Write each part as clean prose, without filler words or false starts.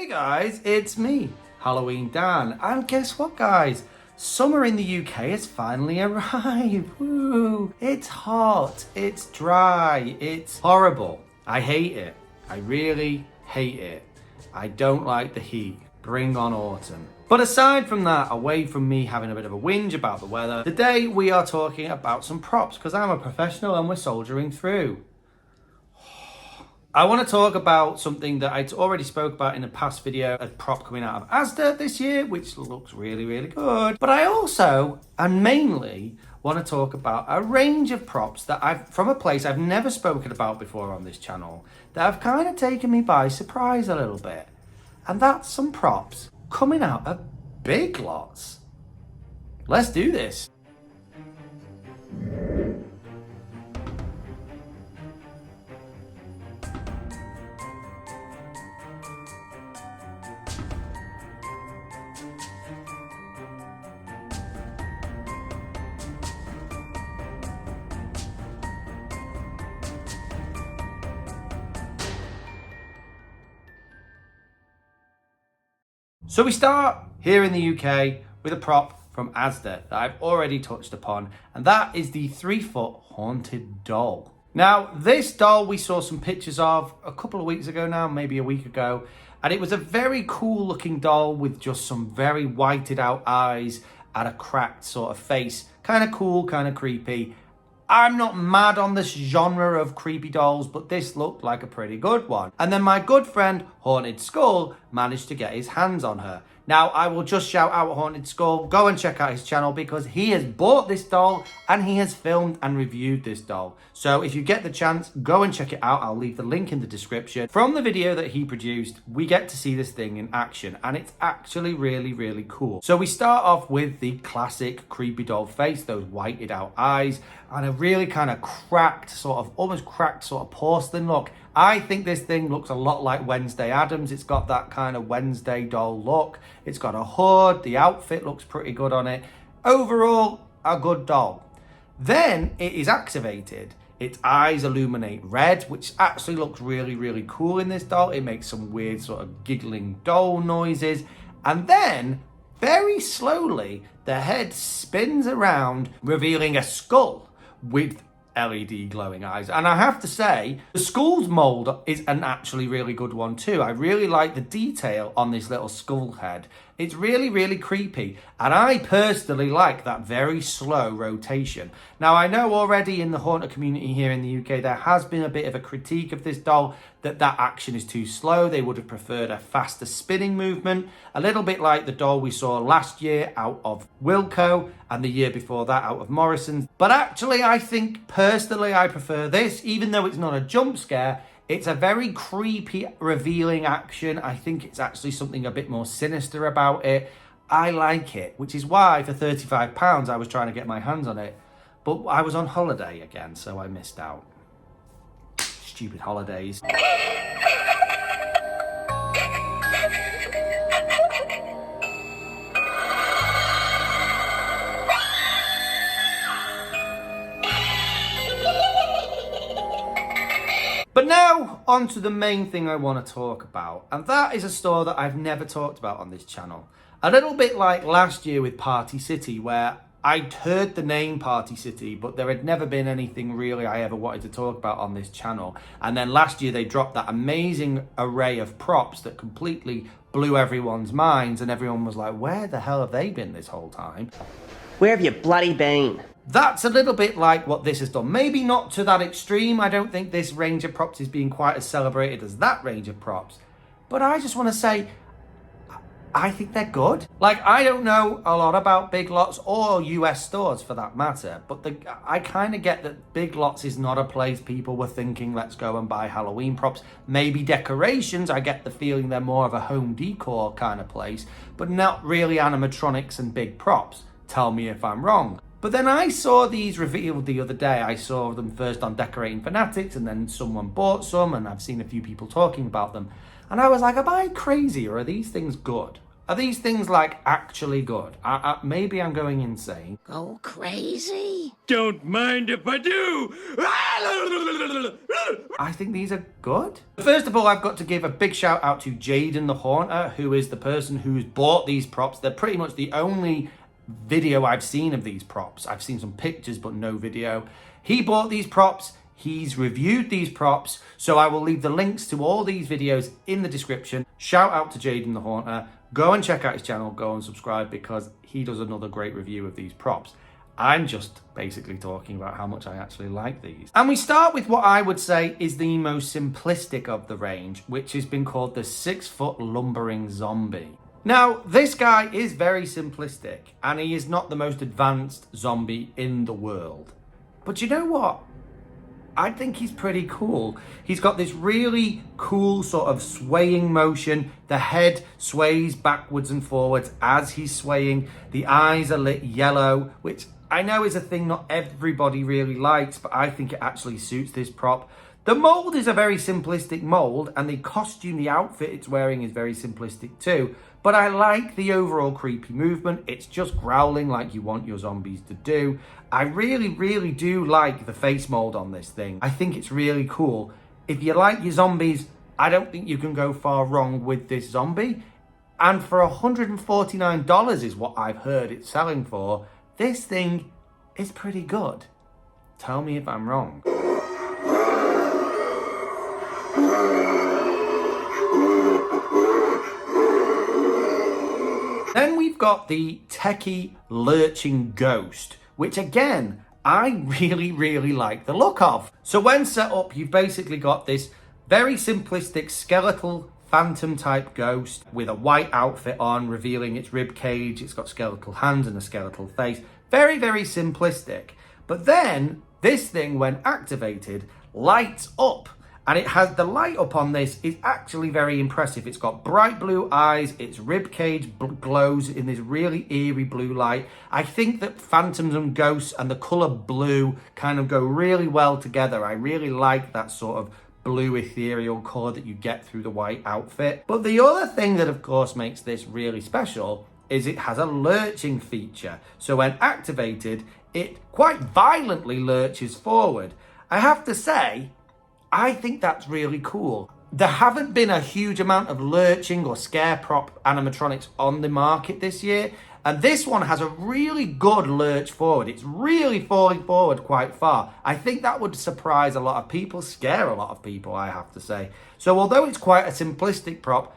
Hey guys, it's me, Halloween Dan, and guess what guys? Summer in the UK has finally arrived. Woo! It's hot, it's dry, it's horrible. I hate it. I really hate it. I don't like the heat. Bring on autumn. But aside from that, away from me having a bit of a whinge about the weather, today we are talking about some props because I'm a professional and we're soldiering through. I want to talk about something that I already spoke about in a past video, a prop coming out of Asda this year, which looks really, really good. But I also, and mainly, want to talk about a range of props that from a place I've never spoken about before on this channel, that have kind of taken me by surprise a little bit. And that's some props coming out of Big Lots. Let's do this. So we start here in the UK with a prop from Asda that I've already touched upon, and that is the 3-foot haunted doll. Now, this doll we saw some pictures of a couple of weeks ago now, maybe a week ago, and it was a very cool looking doll with just some very whited out eyes and a cracked sort of face. Kind of cool, kind of creepy. I'm not mad on this genre of creepy dolls, but this looked like a pretty good one. And then my good friend, Haunted Skull, managed to get his hands on her. Now, I will just shout out Haunted Skull. Go and check out his channel because he has bought this doll and he has filmed and reviewed this doll. So if you get the chance, go and check it out. I'll leave the link in the description. From the video that he produced, we get to see this thing in action and it's actually really, really cool. So we start off with the classic creepy doll face, those whited out eyes, and a really kind of cracked, sort of almost cracked sort of porcelain look. I think this thing looks a lot like Wednesday Addams. It's got that kind of Wednesday doll look. It's got a hood. The outfit looks pretty good on it. Overall, a good doll. Then it is activated. Its eyes illuminate red, which actually looks really, really cool in this doll. It makes some weird sort of giggling doll noises. And then, very slowly, the head spins around, revealing a skull with LED glowing eyes. And I have to say, the skull's mold is an actually really good one too. I really like the detail on this little skull head. It's really, really creepy. And I personally like that very slow rotation. Now, I know already in the haunter community here in the UK, there has been a bit of a critique of this doll, that action is too slow. They would have preferred a faster spinning movement, a little bit like the doll we saw last year out of Wilko and the year before that out of Morrison's. But actually, I think personally, I prefer this, even though it's not a jump scare. It's a very creepy, revealing action. I think it's actually something a bit more sinister about it. I like it, which is why for £35 I was trying to get my hands on it. But I was on holiday again, so I missed out. Stupid holidays. But now, on to the main thing I want to talk about, and that is a store that I've never talked about on this channel. A little bit like last year with Party City, where I'd heard the name Party City, but there had never been anything really I ever wanted to talk about on this channel. And then last year they dropped that amazing array of props that completely blew everyone's minds, and everyone was like, where the hell have they been this whole time? Where have you bloody been? That's a little bit like what this has done. Maybe not to that extreme. I don't think this range of props is being quite as celebrated as that range of props. But I just want to say, I think they're good. Like, I don't know a lot about Big Lots or US stores for that matter, but I kind of get that Big Lots is not a place people were thinking, let's go and buy Halloween props. Maybe decorations, I get the feeling they're more of a home decor kind of place, but not really animatronics and big props. Tell me if I'm wrong. But then I saw these revealed the other day. I saw them first on Decorating Fanatics, and then someone bought some, and I've seen a few people talking about them. And I was like, am I crazy, or are these things good? Are these things like actually good? Maybe I'm going insane. Go crazy? Don't mind if I do. I think these are good. First of all, I've got to give a big shout out to Jaden the Haunter, who is the person who's bought these props. They're pretty much the only video I've seen of these props. I've seen some pictures, but no video. He bought these props. He's reviewed these props. So I will leave the links to all these videos in the description. Shout out to Jaden the Haunter. Go and check out his channel. Go and subscribe because he does another great review of these props. I'm just basically talking about how much I actually like these. And we start with what I would say is the most simplistic of the range, which has been called the 6-foot lumbering zombie. Now, this guy is very simplistic, and he is not the most advanced zombie in the world. But you know what? I think he's pretty cool. He's got this really cool sort of swaying motion. The head sways backwards and forwards as he's swaying. The eyes are lit yellow, which I know is a thing not everybody really likes, but I think it actually suits this prop. The mold is a very simplistic mold, and the costume, the outfit it's wearing is very simplistic too. But I like the overall creepy movement. It's just growling like you want your zombies to do. I really, really do like the face mold on this thing. I think it's really cool. If you like your zombies, I don't think you can go far wrong with this zombie. And for $149 is what I've heard it's selling for. This thing is pretty good. Tell me if I'm wrong. Then we've got the techie Lurching Ghost, which again, I really, really like the look of. So when set up, you've basically got this very simplistic skeletal phantom type ghost with a white outfit on, revealing its rib cage. It's got skeletal hands and a skeletal face. Very, very simplistic. But then this thing, when activated, lights up. And it has the light up on this is actually very impressive. It's got bright blue eyes. Its rib cage glows in this really eerie blue light. I think that phantoms and ghosts and the color blue kind of go really well together. I really like that sort of blue ethereal color that you get through the white outfit. But the other thing that of course makes this really special is it has a lurching feature. So when activated, it quite violently lurches forward. I have to say, I think that's really cool. There haven't been a huge amount of lurching or scare prop animatronics on the market this year, and this one has a really good lurch forward. It's really falling forward quite far. I think that would surprise a lot of people, scare a lot of people, I have to say. So although it's quite a simplistic prop,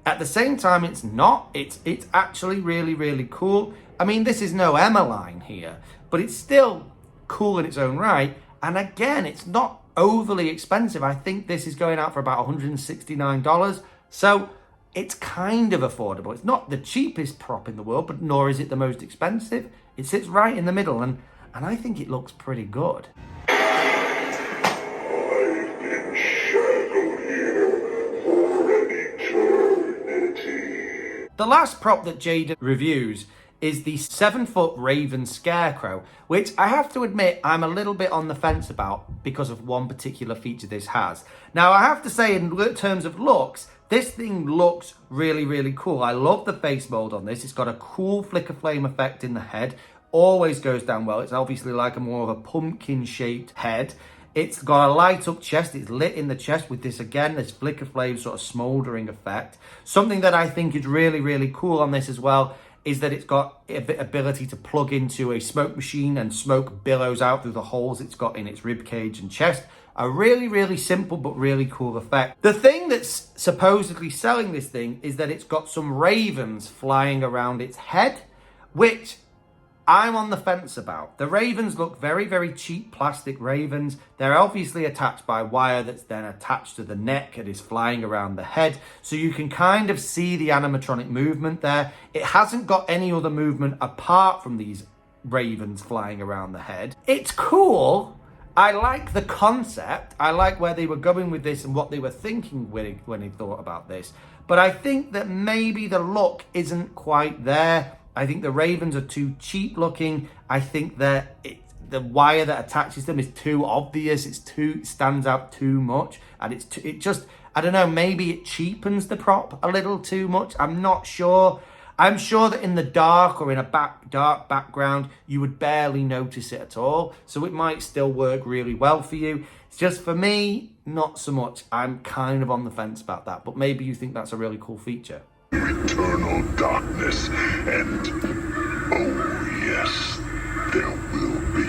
at the same time it's not. It's actually really, really cool. I mean, this is no Emmeline here, but it's still cool in its own right. And again, it's not overly expensive. I think this is going out for about $169. So it's kind of affordable. It's not the cheapest prop in the world, but nor is it the most expensive. It sits right in the middle, and I think it looks pretty good. I've been shackled here for an eternity. The last prop that Jaden reviews is the 7-foot Raven Scarecrow, which I have to admit I'm a little bit on the fence about because of one particular feature this has. Now, I have to say, in terms of looks, this thing looks really, really cool. I love the face mold on this. It's got a cool flicker flame effect in the head. Always goes down well. It's obviously like a more of a pumpkin-shaped head. It's got a light up chest. It's lit in the chest with this, again, this flicker flame sort of smoldering effect. Something that I think is really, really cool on this as well is that it's got a bit ability to plug into a smoke machine and smoke billows out through the holes it's got in its rib cage and chest. A really, really simple but really cool effect. The thing that's supposedly selling this thing is that it's got some ravens flying around its head, which I'm on the fence about. The ravens look very, very cheap plastic ravens. They're obviously attached by wire that's then attached to the neck and is flying around the head. So you can kind of see the animatronic movement there. It hasn't got any other movement apart from these ravens flying around the head. It's cool. I like the concept. I like where they were going with this and what they were thinking when they thought about this. But I think that maybe the look isn't quite there. I think the ravens are too cheap looking. I think that the wire that attaches them is too obvious. It stands out too much, and I don't know, maybe it cheapens the prop a little too much. I'm not sure. I'm sure that in the dark or in a dark background, you would barely notice it at all. So it might still work really well for you. It's just for me, not so much. I'm kind of on the fence about that, but maybe you think that's a really cool feature. Eternal darkness, and oh yes, there will be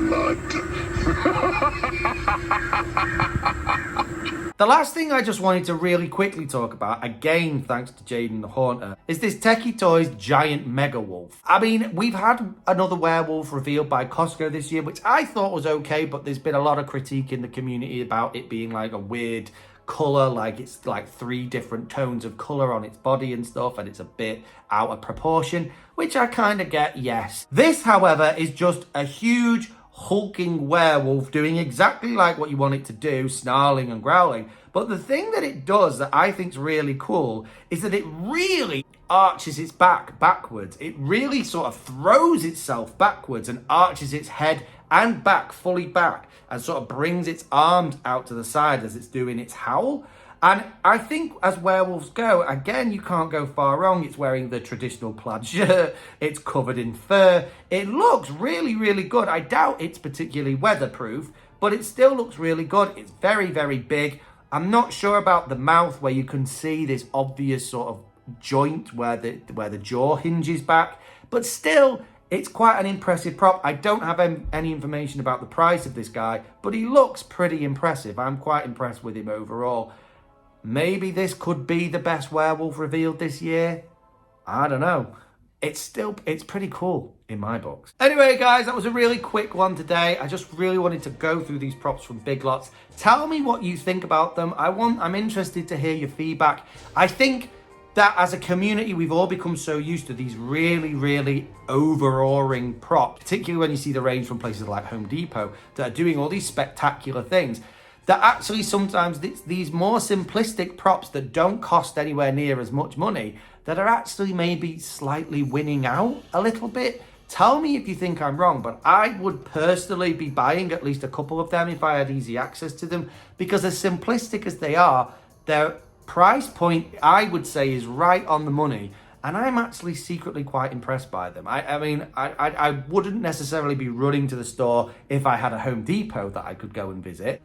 blood. The last thing I just wanted to really quickly talk about, again thanks to Jaden the Haunter, is this Techie Toys giant mega wolf. I mean, we've had another werewolf revealed by Costco this year, which I thought was okay, but there's been a lot of critique in the community about it being like a weird color, like it's like 3 different tones of color on its body and stuff, and it's a bit out of proportion, which I kind of get, yes. This, however, is just a huge hulking werewolf doing exactly like what you want it to do, snarling and growling. But the thing that it does that I think is really cool is that it really arches its back backwards. It really sort of throws itself backwards and arches its head and back fully back and sort of brings its arms out to the side as it's doing its howl. And I think as werewolves go, again, you can't go far wrong. It's wearing the traditional plaid shirt. It's covered in fur. It looks really, really good. I doubt it's particularly weatherproof, but it still looks really good. It's very, very big. I'm not sure about the mouth where you can see this obvious sort of joint where the jaw hinges back, but still, it's quite an impressive prop. I don't have any information about the price of this guy, but he looks pretty impressive. I'm quite impressed with him overall. Maybe this could be the best werewolf revealed this year. I don't know. It's pretty cool in my books. Anyway, guys, that was a really quick one today. I just really wanted to go through these props from Big Lots. Tell me what you think about them. I'm interested to hear your feedback. I think that as a community, we've all become so used to these really, really overawing props, particularly when you see the range from places like Home Depot that are doing all these spectacular things, that actually sometimes these more simplistic props that don't cost anywhere near as much money, that are actually maybe slightly winning out a little bit. Tell me if you think I'm wrong, but I would personally be buying at least a couple of them if I had easy access to them, because as simplistic as they are, their price point, I would say, is right on the money. And I'm actually secretly quite impressed by them. I wouldn't necessarily be running to the store if I had a Home Depot that I could go and visit.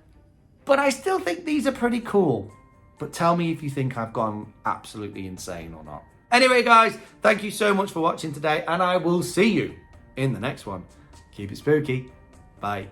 But I still think these are pretty cool. But tell me if you think I've gone absolutely insane or not. Anyway, guys, thank you so much for watching today, and I will see you in the next one. Keep it spooky. Bye.